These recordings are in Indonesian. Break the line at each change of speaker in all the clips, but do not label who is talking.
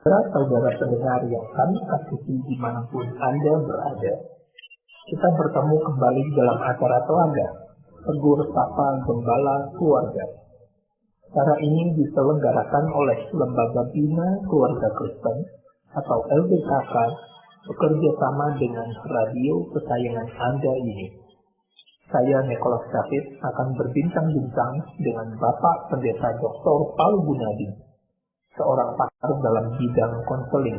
Saudara pendengar yang kami kasihi dimanapun Anda berada, kita bertemu kembali dalam acara Telaga, Tegur Sapa Gembala Keluarga. Acara ini diselenggarakan oleh Lembaga Bina Keluarga Kristen atau LBKK bekerja sama dengan radio kesayangan Anda ini. Saya Nicholas David akan berbincang-bincang dengan Bapak Pendeta Dr. Paul Gunadi, seorang pakar dalam bidang konseling.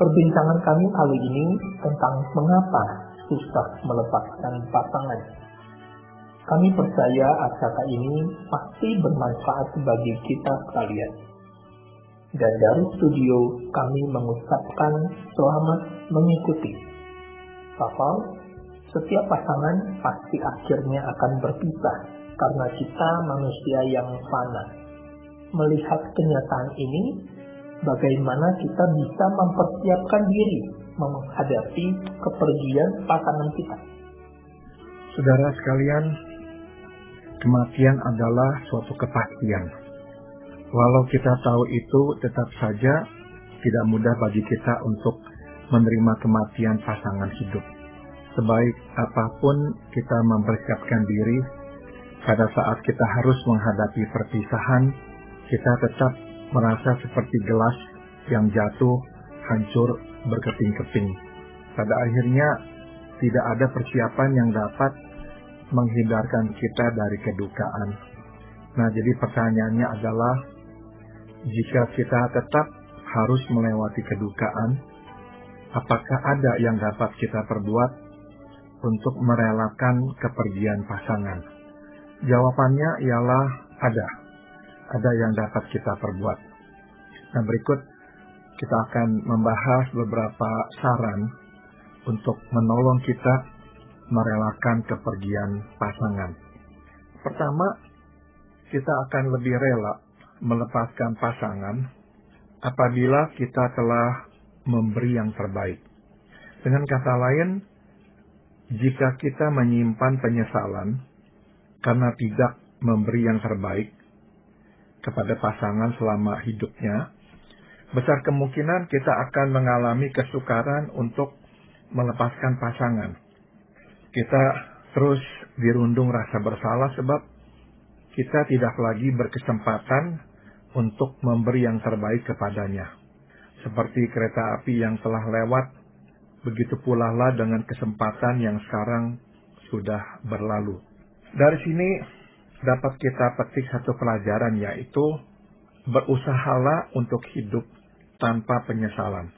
Perbincangan kami kali ini tentang mengapa susah melepaskan pasangan. Kami percaya acara ini pasti bermanfaat bagi kita sekalian. Dan dari studio kami mengucapkan selamat mengikuti. Bapak, setiap pasangan pasti akhirnya akan berpisah karena kita manusia yang fana. Melihat kenyataan ini, bagaimana kita bisa mempersiapkan diri menghadapi kepergian pasangan kita?
Saudara sekalian, kematian adalah suatu kepastian. Walau kita tahu itu, tetap saja tidak mudah bagi kita untuk menerima kematian pasangan hidup. Sebaik apapun kita mempersiapkan diri, pada saat kita harus menghadapi perpisahan, kita tetap merasa seperti gelas yang jatuh, hancur, berkeping-keping. Pada akhirnya, tidak ada persiapan yang dapat menghindarkan kita dari kedukaan. Nah, jadi pertanyaannya adalah, jika kita tetap harus melewati kedukaan, apakah ada yang dapat kita perbuat untuk merelakan kepergian pasangan? Jawabannya ialah ada. Ada yang dapat kita perbuat. Nah, berikut kita akan membahas beberapa saran untuk menolong kita merelakan kepergian pasangan. Pertama, kita akan lebih rela melepaskan pasangan apabila kita telah memberi yang terbaik. Dengan kata lain, jika kita menyimpan penyesalan karena tidak memberi yang terbaik kepada pasangan selama hidupnya, besar kemungkinan kita akan mengalami kesukaran untuk melepaskan pasangan. Kita terus dirundung rasa bersalah sebab kita tidak lagi berkesempatan untuk memberi yang terbaik kepadanya. Seperti kereta api yang telah lewat, begitu pula lah dengan kesempatan yang sekarang sudah berlalu. Dari sini dapat kita petik satu pelajaran, yaitu berusahalah untuk hidup tanpa penyesalan.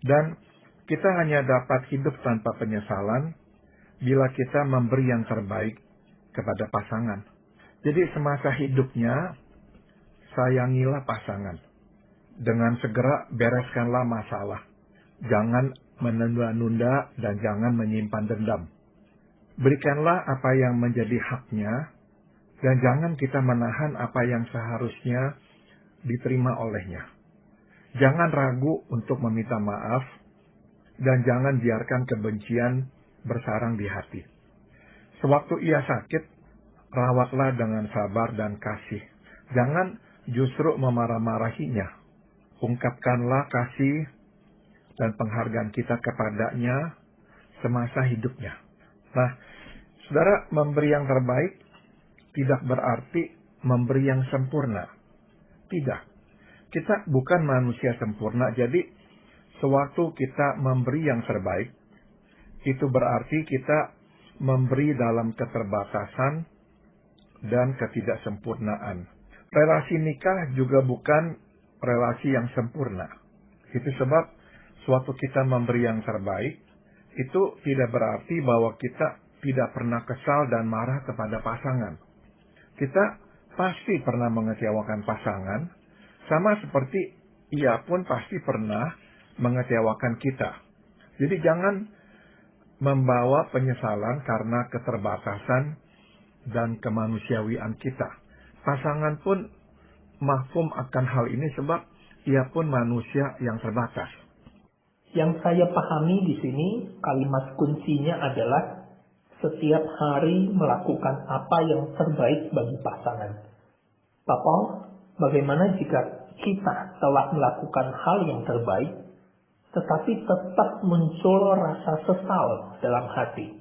Dan kita hanya dapat hidup tanpa penyesalan bila kita memberi yang terbaik kepada pasangan. Jadi semasa hidupnya, sayangilah pasangan. Dengan segera bereskanlah masalah. Jangan menunda-nunda dan jangan menyimpan dendam. Berikanlah apa yang menjadi haknya, dan jangan kita menahan apa yang seharusnya diterima olehnya. Jangan ragu untuk meminta maaf, dan jangan biarkan kebencian bersarang di hati. Sewaktu ia sakit, rawatlah dengan sabar dan kasih. Jangan justru memarah-marahinya. Ungkapkanlah kasih dan penghargaan kita kepadanya semasa hidupnya. Nah, saudara, memberi yang terbaik tidak berarti memberi yang sempurna. Tidak. Kita bukan manusia sempurna, jadi sewaktu kita memberi yang terbaik, itu berarti kita memberi dalam keterbatasan dan ketidaksempurnaan. Relasi nikah juga bukan relasi yang sempurna. Itu sebab sewaktu kita memberi yang terbaik, itu tidak berarti bahwa kita tidak pernah kesal dan marah kepada pasangan. Kita pasti pernah mengecewakan pasangan, sama seperti ia pun pasti pernah mengecewakan kita. Jadi jangan membawa penyesalan karena keterbatasan dan kemanusiawian kita. Pasangan pun mahfum akan hal ini sebab ia pun manusia yang terbatas.
Yang saya pahami di sini, kalimat kuncinya adalah setiap hari melakukan apa yang terbaik bagi pasangan. Bapak, bagaimana jika kita telah melakukan hal yang terbaik, tetapi tetap muncul rasa sesal dalam hati.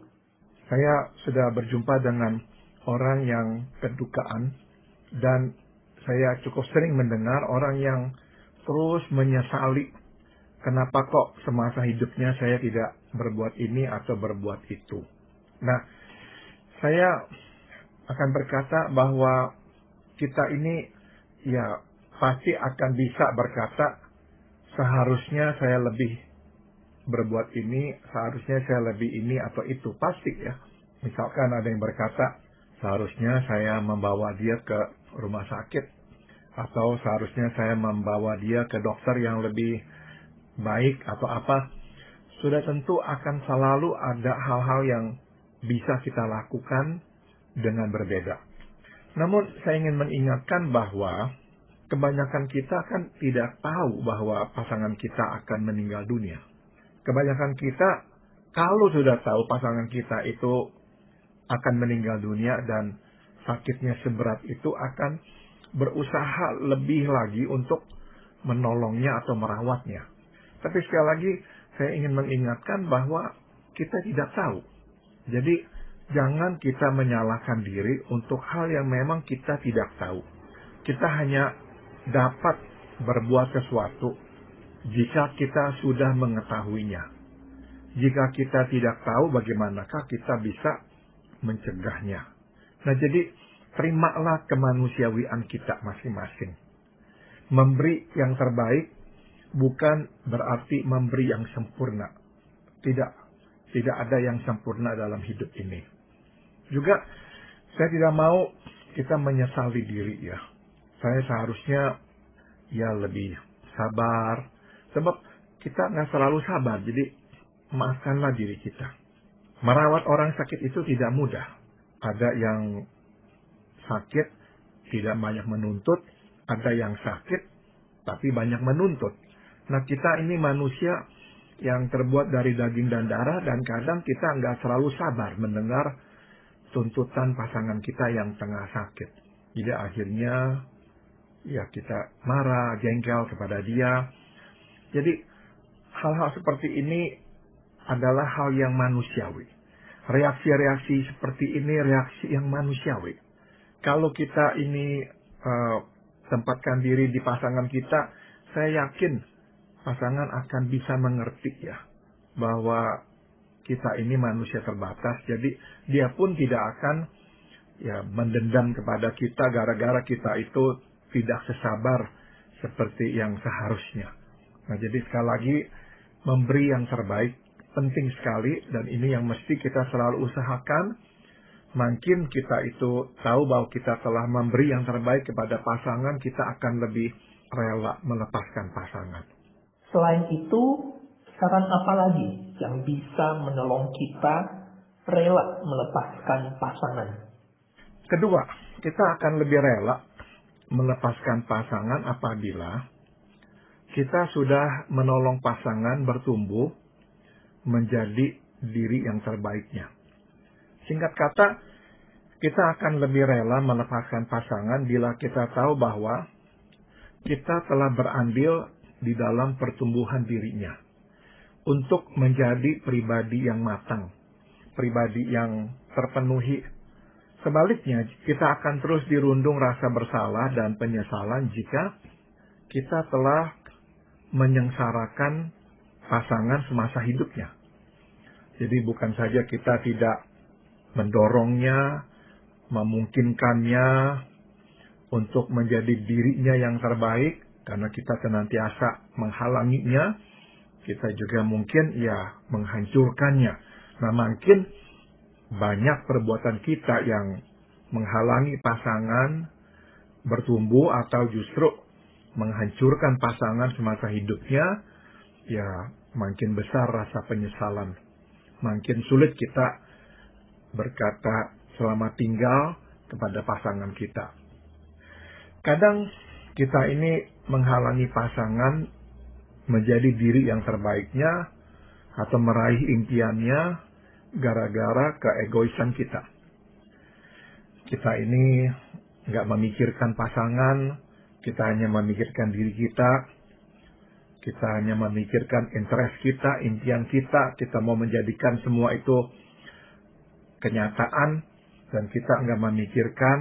Saya sudah berjumpa dengan orang yang kedukaan, dan saya cukup sering mendengar orang yang terus menyesali kenapa kok semasa hidupnya saya tidak berbuat ini atau berbuat itu. Nah, saya akan berkata bahwa kita ini ya pasti akan bisa berkata, seharusnya saya lebih berbuat ini, seharusnya saya lebih ini atau itu, pasti ya. Misalkan ada yang berkata, seharusnya saya membawa dia ke rumah sakit, atau seharusnya saya membawa dia ke dokter yang lebih baik atau apa. Sudah tentu akan selalu ada hal-hal yang bisa kita lakukan dengan berbeda. Namun saya ingin mengingatkan bahwa kebanyakan kita kan tidak tahu bahwa pasangan kita akan meninggal dunia. Kebanyakan kita kalau sudah tahu pasangan kita itu akan meninggal dunia dan sakitnya seberat itu, akan berusaha lebih lagi untuk menolongnya atau merawatnya. Tapi sekali lagi saya ingin mengingatkan bahwa kita tidak tahu. Jadi jangan kita menyalahkan diri untuk hal yang memang kita tidak tahu. Kita hanya dapat berbuat sesuatu jika kita sudah mengetahuinya. Jika kita tidak tahu, bagaimanakah kita bisa mencegahnya? Nah, jadi terimalah kemanusiawian kita masing-masing. Memberi yang terbaik bukan berarti memberi yang sempurna. Tidak ada yang sempurna dalam hidup ini. Juga saya tidak mau kita menyesali diri ya. Saya seharusnya ya lebih sabar. Sebab kita nggak selalu sabar, jadi maafkanlah diri kita. Merawat orang sakit itu tidak mudah. Ada yang sakit tidak banyak menuntut, ada yang sakit tapi banyak menuntut. Nah, kita ini manusia yang terbuat dari daging dan darah, dan kadang kita nggak selalu sabar mendengar tuntutan pasangan kita yang tengah sakit. Jadi akhirnya ya kita marah, jengkel kepada dia. Jadi hal-hal seperti ini adalah hal yang manusiawi. Reaksi-reaksi seperti ini reaksi yang manusiawi. Kalau kita ini tempatkan diri di pasangan kita, saya yakin pasangan akan bisa mengerti ya bahwa kita ini manusia terbatas. Jadi dia pun tidak akan ya mendendam kepada kita gara-gara kita itu tidak sesabar seperti yang seharusnya. Nah, jadi sekali lagi memberi yang terbaik penting sekali, dan ini yang mesti kita selalu usahakan. Makin kita itu tahu bahwa kita telah memberi yang terbaik kepada pasangan, kita akan lebih rela melepaskan pasangan.
Selain itu, saran apa lagi yang bisa menolong kita rela melepaskan pasangan?
Kedua, kita akan lebih rela melepaskan pasangan apabila kita sudah menolong pasangan bertumbuh menjadi diri yang terbaiknya. Singkat kata, kita akan lebih rela melepaskan pasangan bila kita tahu bahwa kita telah berandil di dalam pertumbuhan dirinya untuk menjadi pribadi yang matang, pribadi yang terpenuhi. Sebaliknya, kita akan terus dirundung rasa bersalah dan penyesalan jika kita telah menyengsarakan pasangan semasa hidupnya. Jadi bukan saja kita tidak mendorongnya, memungkinkannya untuk menjadi dirinya yang terbaik, karena kita senantiasa menghalanginya, kita juga mungkin ya menghancurkannya. Nah, makin banyak perbuatan kita yang menghalangi pasangan bertumbuh atau justru menghancurkan pasangan semasa hidupnya, ya makin besar rasa penyesalan. Makin sulit kita berkata selamat tinggal kepada pasangan kita. Kadang kita ini menghalangi pasangan menjadi diri yang terbaiknya atau meraih impiannya gara-gara keegoisan kita. Kita ini nggak memikirkan pasangan, kita hanya memikirkan diri kita hanya memikirkan interest kita, impian kita mau menjadikan semua itu kenyataan, dan kita nggak memikirkan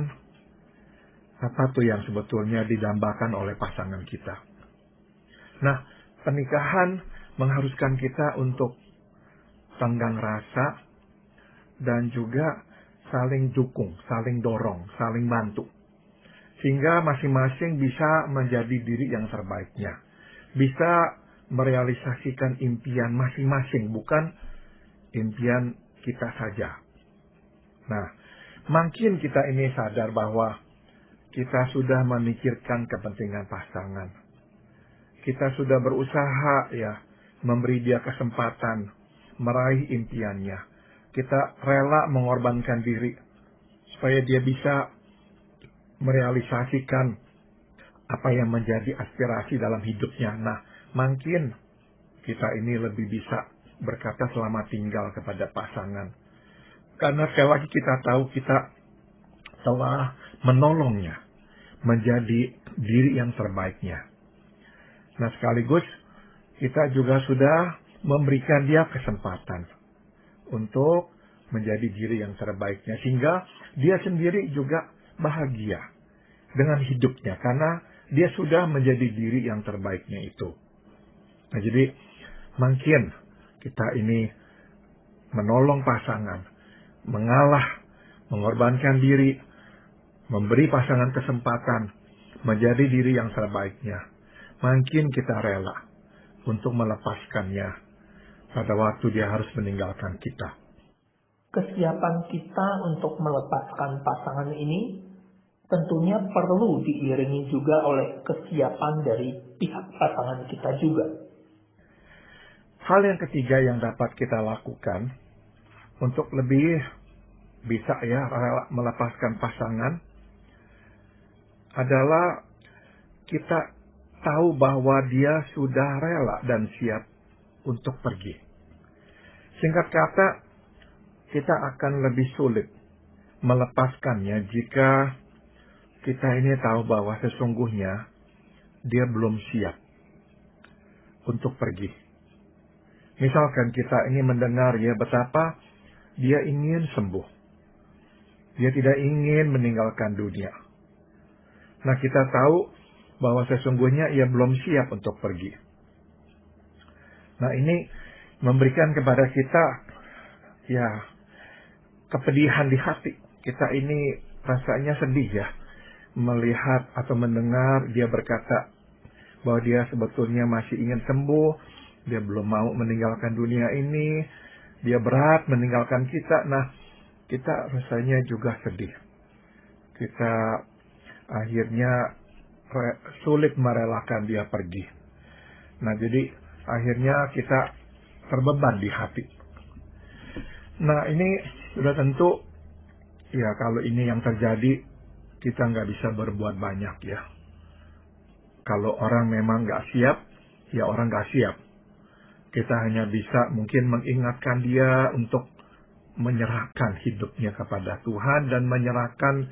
apa tuh yang sebetulnya didambakan oleh pasangan kita. Nah, pernikahan mengharuskan kita untuk tenggang rasa dan juga saling dukung, saling dorong, saling bantu. Sehingga masing-masing bisa menjadi diri yang terbaiknya. Bisa merealisasikan impian masing-masing, bukan impian kita saja. Nah, makin kita ini sadar bahwa kita sudah memikirkan kepentingan pasangan. Kita sudah berusaha memberi dia kesempatan meraih impiannya. Kita rela mengorbankan diri supaya dia bisa merealisasikan apa yang menjadi aspirasi dalam hidupnya. Nah, makin kita ini lebih bisa berkata selamat tinggal kepada pasangan. Karena sekali lagi kita tahu kita telah menolongnya menjadi diri yang terbaiknya. Nah, sekaligus kita juga sudah memberikan dia kesempatan untuk menjadi diri yang terbaiknya. Sehingga dia sendiri juga bahagia dengan hidupnya. Karena dia sudah menjadi diri yang terbaiknya itu. Nah, jadi makin kita ini menolong pasangan, mengalah, mengorbankan diri, memberi pasangan kesempatan menjadi diri yang terbaiknya, makin kita rela untuk melepaskannya pada waktu dia harus meninggalkan kita.
Kesiapan kita untuk melepaskan pasangan ini tentunya perlu diiringi juga oleh kesiapan dari pihak pasangan kita juga.
Hal yang ketiga yang dapat kita lakukan untuk lebih bisa rela melepaskan pasangan adalah kita tahu bahwa dia sudah rela dan siap untuk pergi. Singkat kata, kita akan lebih sulit melepaskannya jika kita ini tahu bahwa sesungguhnya dia belum siap untuk pergi. Misalkan kita ingin mendengar betapa dia ingin sembuh. Dia tidak ingin meninggalkan dunia. Nah, kita tahu bahwa sesungguhnya ia belum siap untuk pergi. Nah, ini memberikan kepada kita kepedihan di hati. Kita ini rasanya sedih melihat atau mendengar dia berkata bahwa dia sebetulnya masih ingin sembuh, dia belum mau meninggalkan dunia ini, dia berat meninggalkan kita. Nah, kita rasanya juga sedih. Kita akhirnya sulit merelakan dia pergi. Nah, jadi akhirnya kita terbeban di hati. Nah, ini sudah tentu kalau ini yang terjadi, kita nggak bisa berbuat banyak Kalau orang memang nggak siap, orang nggak siap. Kita hanya bisa mungkin mengingatkan dia untuk menyerahkan hidupnya kepada Tuhan dan menyerahkan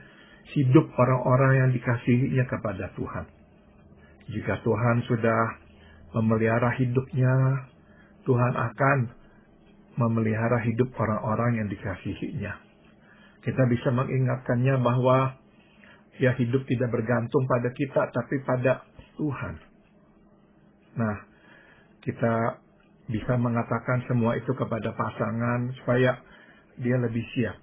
hidup orang-orang yang dikasihinya kepada Tuhan. Jika Tuhan sudah memelihara hidupnya, Tuhan akan memelihara hidup orang-orang yang dikasihinya. Kita bisa mengingatkannya bahwa hidup tidak bergantung pada kita, tapi pada Tuhan. Nah, kita bisa mengatakan semua itu kepada pasangan supaya dia lebih siap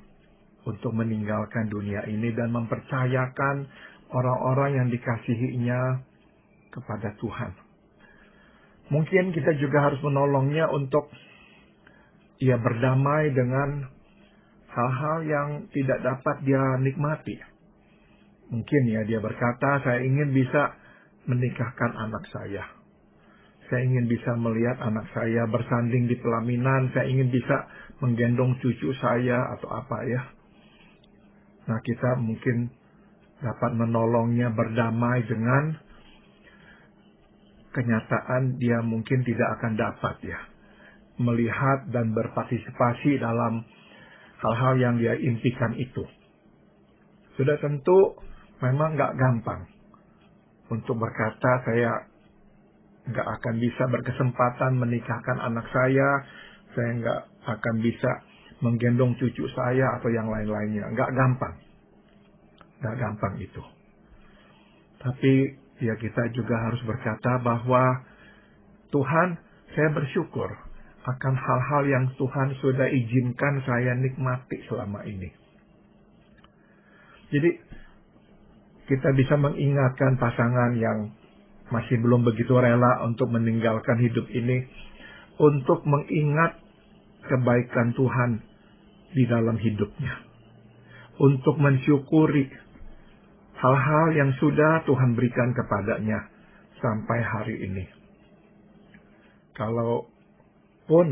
untuk meninggalkan dunia ini dan mempercayakan orang-orang yang dikasihinya kepada Tuhan. Mungkin kita juga harus menolongnya untuk berdamai dengan hal-hal yang tidak dapat dia nikmati. Mungkin dia berkata, saya ingin bisa menikahkan anak saya. Saya ingin bisa melihat anak saya bersanding di pelaminan. Saya ingin bisa menggendong cucu saya atau apa Nah, kita mungkin dapat menolongnya berdamai dengan kenyataan dia mungkin tidak akan dapat melihat dan berpartisipasi dalam hal-hal yang dia impikan itu. Sudah tentu memang nggak gampang untuk berkata, saya nggak akan bisa berkesempatan menikahkan anak saya nggak akan bisa menggendong cucu saya atau yang lain-lainnya. Nggak gampang itu. Tapi ya kita juga harus berkata bahwa Tuhan, saya bersyukur akan hal-hal yang Tuhan sudah izinkan saya nikmati selama ini. Jadi kita bisa mengingatkan pasangan yang masih belum begitu rela untuk meninggalkan hidup ini, untuk mengingat kebaikan Tuhan di dalam hidupnya, untuk mensyukuri hal-hal yang sudah Tuhan berikan kepadanya sampai hari ini. Kalaupun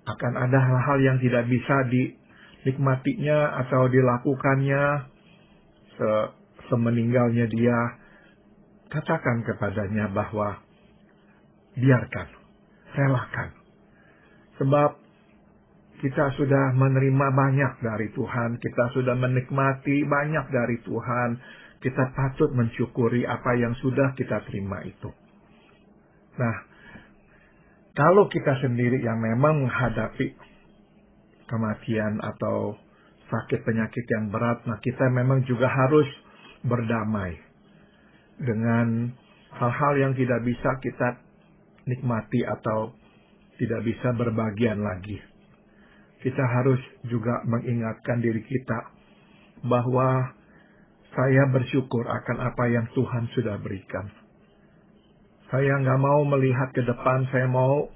akan ada hal-hal yang tidak bisa dinikmatinya atau dilakukannya semeninggalnya dia, katakan kepadanya bahwa biarkan, relakan. Sebab kita sudah menerima banyak dari Tuhan, kita sudah menikmati banyak dari Tuhan, kita patut mensyukuri apa yang sudah kita terima itu. Nah, kalau kita sendiri yang memang menghadapi kematian atau sakit penyakit yang berat, nah kita memang juga harus berdamai dengan hal-hal yang tidak bisa kita nikmati atau tidak bisa berbagian lagi. Kita harus juga mengingatkan diri kita bahwa saya bersyukur akan apa yang Tuhan sudah berikan. Saya nggak mau melihat ke depan, saya mau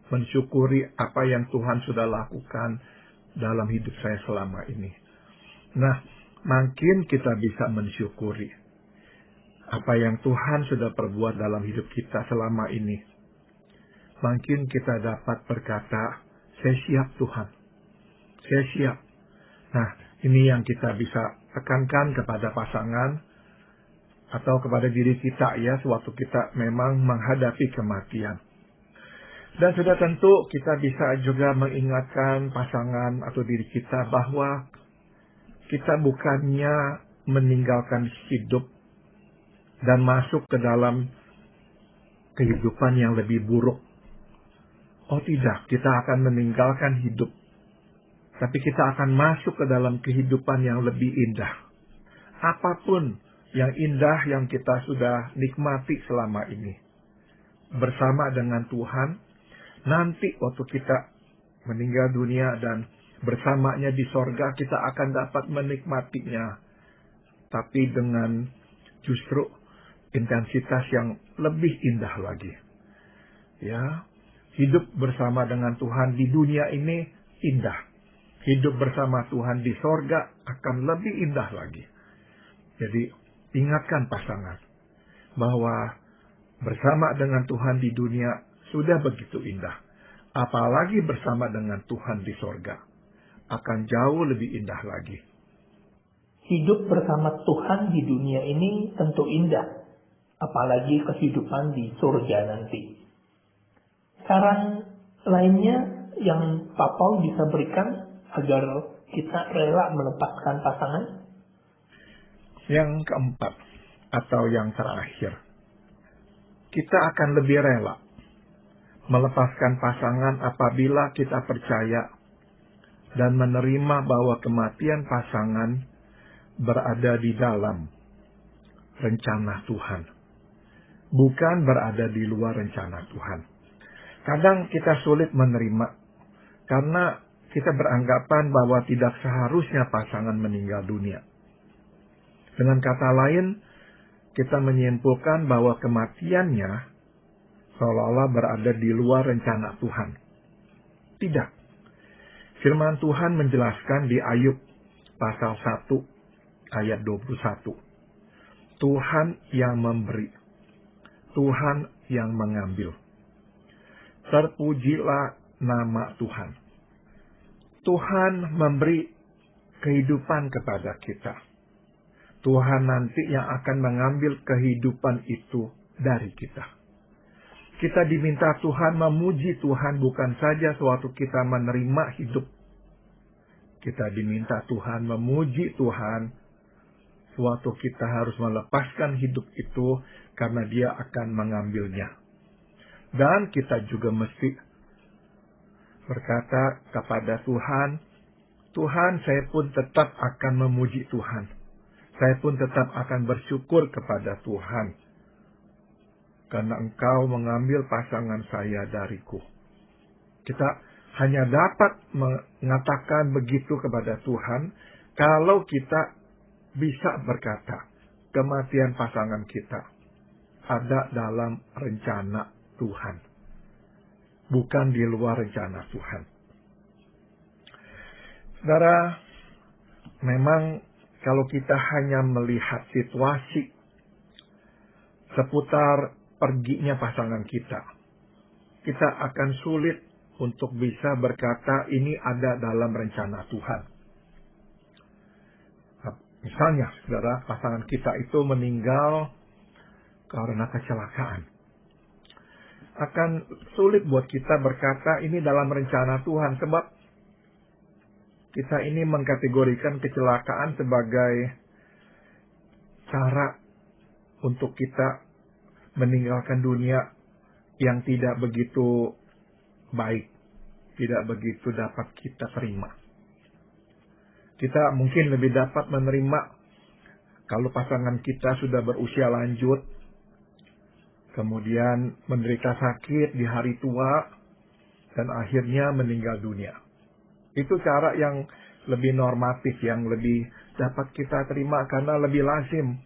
mensyukuri apa yang Tuhan sudah lakukan dalam hidup saya selama ini. Nah, makin kita bisa mensyukuri apa yang Tuhan sudah perbuat dalam hidup kita selama ini, makin kita dapat berkata, saya siap Tuhan, saya siap. Nah, ini yang kita bisa tekankan kepada pasangan atau kepada diri kita ya, sewaktu kita memang menghadapi kematian. Dan sudah tentu kita bisa juga mengingatkan pasangan atau diri kita bahwa kita bukannya meninggalkan hidup dan masuk ke dalam kehidupan yang lebih buruk. Oh tidak, kita akan meninggalkan hidup. Tapi kita akan masuk ke dalam kehidupan yang lebih indah. Apapun yang indah yang kita sudah nikmati selama ini, bersama dengan Tuhan, nanti waktu kita meninggal dunia dan bersamanya di sorga, kita akan dapat menikmatinya. Tapi dengan justru intensitas yang lebih indah lagi. Ya, hidup bersama dengan Tuhan di dunia ini indah. Hidup bersama Tuhan di sorga akan lebih indah lagi. Jadi, ingatkan pasangan bahwa bersama dengan Tuhan di dunia sudah begitu indah. Apalagi bersama dengan Tuhan di sorga akan jauh lebih indah lagi.
Hidup bersama Tuhan di dunia ini tentu indah, apalagi kehidupan di surga nanti. Saran lainnya yang Pak Paul bisa berikan agar kita rela melepaskan pasangan?
Yang keempat, atau yang terakhir, kita akan lebih rela melepaskan pasangan apabila kita percaya dan menerima bahwa kematian pasangan berada di dalam rencana Tuhan, bukan berada di luar rencana Tuhan. Kadang kita sulit menerima karena kita beranggapan bahwa tidak seharusnya pasangan meninggal dunia. Dengan kata lain, kita menyimpulkan bahwa kematiannya seolah-olah berada di luar rencana Tuhan. Tidak. Firman Tuhan menjelaskan di Ayub pasal 1 ayat 21. Tuhan yang memberi, Tuhan yang mengambil. Terpujilah nama Tuhan. Tuhan memberi kehidupan kepada kita. Tuhan nanti yang akan mengambil kehidupan itu dari kita. Kita diminta Tuhan memuji Tuhan bukan saja sewaktu kita menerima hidup. Kita diminta Tuhan memuji Tuhan sewaktu kita harus melepaskan hidup itu karena Dia akan mengambilnya. Dan kita juga mesti berkata kepada Tuhan, Tuhan, saya pun tetap akan memuji Tuhan. Saya pun tetap akan bersyukur kepada Tuhan, karena Engkau mengambil pasangan saya dariku. Kita hanya dapat mengatakan begitu kepada Tuhan kalau kita bisa berkata, kematian pasangan kita ada dalam rencana Tuhan, bukan di luar rencana Tuhan. Saudara, memang kalau kita hanya melihat situasi seputar perginya pasangan kita, kita akan sulit untuk bisa berkata ini ada dalam rencana Tuhan. Misalnya, saudara, pasangan kita itu meninggal karena kecelakaan. Akan sulit buat kita berkata ini dalam rencana Tuhan, sebab kita ini mengkategorikan kecelakaan sebagai cara untuk kita meninggalkan dunia yang tidak begitu baik, tidak begitu dapat kita terima. Kita mungkin lebih dapat menerima kalau pasangan kita sudah berusia lanjut, kemudian menderita sakit di hari tua, dan akhirnya meninggal dunia. Itu cara yang lebih normatif, yang lebih dapat kita terima karena lebih lazim.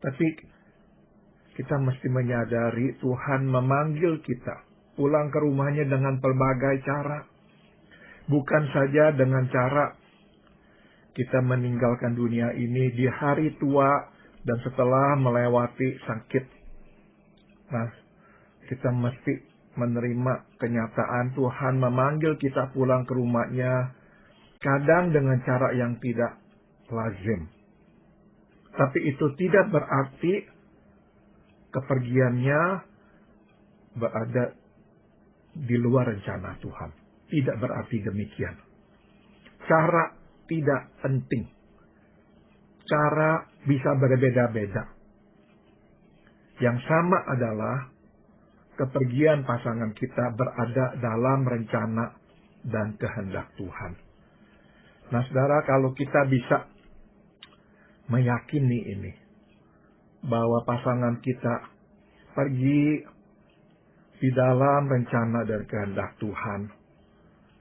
Tapi kita mesti menyadari Tuhan memanggil kita pulang ke rumahnya dengan pelbagai cara. Bukan saja dengan cara kita meninggalkan dunia ini di hari tua dan setelah melewati sakit. Nah, kita mesti menerima kenyataan Tuhan memanggil kita pulang ke rumahnya, kadang dengan cara yang tidak lazim. Tapi itu tidak berarti kepergiannya berada di luar rencana Tuhan. Tidak berarti demikian. Cara tidak penting. Cara bisa berbeda-beda. Yang sama adalah kepergian pasangan kita berada dalam rencana dan kehendak Tuhan. Nah, saudara, kalau kita bisa meyakini ini, bahwa pasangan kita pergi di dalam rencana dan kehendak Tuhan,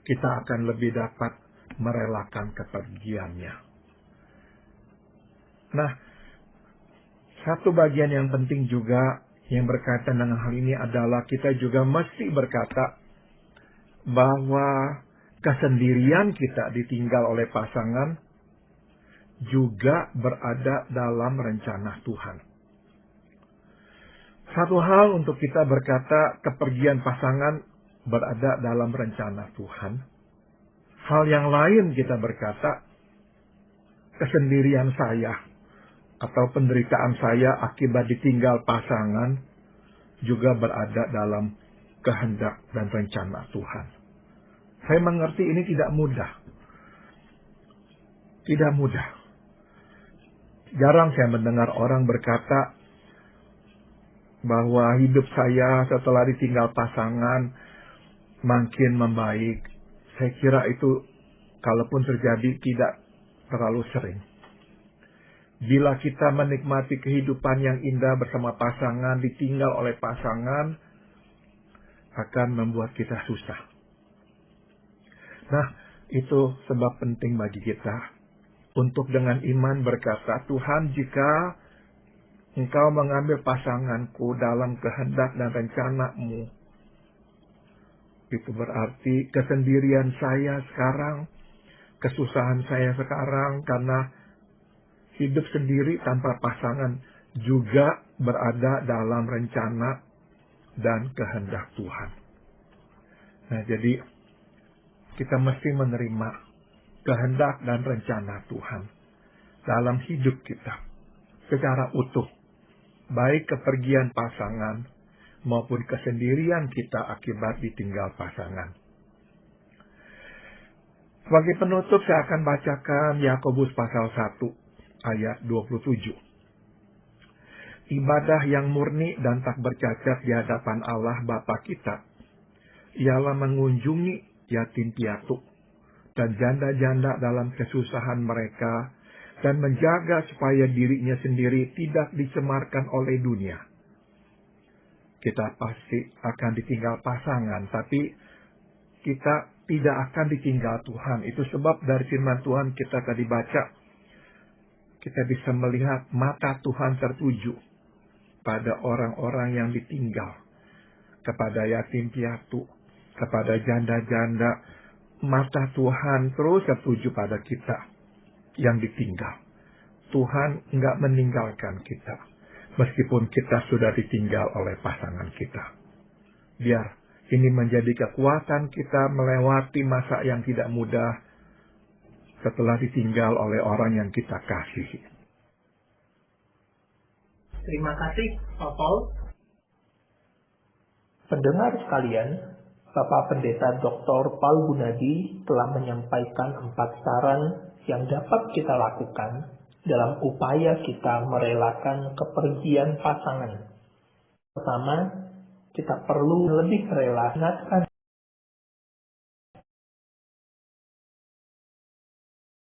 kita akan lebih dapat merelakan kepergiannya. Nah, satu bagian yang penting juga yang berkaitan dengan hal ini adalah kita juga mesti berkata bahwa kesendirian kita ditinggal oleh pasangan juga berada dalam rencana Tuhan. Satu hal untuk kita berkata kepergian pasangan berada dalam rencana Tuhan. Hal yang lain kita berkata kesendirian saya atau penderitaan saya akibat ditinggal pasangan juga berada dalam kehendak dan rencana Tuhan. Saya mengerti ini tidak mudah. Tidak mudah. Jarang saya mendengar orang berkata bahwa hidup saya setelah ditinggal pasangan makin membaik. Saya kira itu kalaupun terjadi tidak terlalu sering. Bila kita menikmati kehidupan yang indah bersama pasangan, ditinggal oleh pasangan, akan membuat kita susah. Nah, itu sebab penting bagi kita untuk dengan iman berkata, Tuhan, jika Engkau mengambil pasanganku dalam kehendak dan rencana-Mu, itu berarti kesendirian saya sekarang, kesusahan saya sekarang karena hidup sendiri tanpa pasangan juga berada dalam rencana dan kehendak Tuhan. Nah, jadi kita mesti menerima kehendak dan rencana Tuhan dalam hidup kita secara utuh. Baik kepergian pasangan maupun kesendirian kita akibat ditinggal pasangan. Sebagai penutup saya akan bacakan Yakobus pasal 1 ayat 27. ibadah yang murni dan tak bercacat di hadapan Allah Bapa kita ialah mengunjungi yatim piatu dan janda-janda dalam kesusahan mereka dan menjaga supaya dirinya sendiri tidak dicemarkan oleh dunia. Kita pasti akan ditinggal pasangan, tapi kita tidak akan ditinggal Tuhan. Itu sebab dari firman Tuhan kita tadi baca, kita bisa melihat mata Tuhan tertuju pada orang-orang yang ditinggal, kepada yatim piatu, kepada janda-janda. Mata Tuhan terus tertuju pada kita yang ditinggal. Tuhan enggak meninggalkan kita, meskipun kita sudah ditinggal oleh pasangan kita. Biar ini menjadi kekuatan kita melewati masa yang tidak mudah setelah ditinggal oleh orang yang kita kasihi.
Terima kasih, Pak Paul. Pendengar sekalian, Bapak Pendeta Dr. Paul Gunadi telah menyampaikan 4 saran yang dapat kita lakukan dalam upaya kita merelakan kepergian pasangan. Pertama, kita perlu lebih rela ingatkan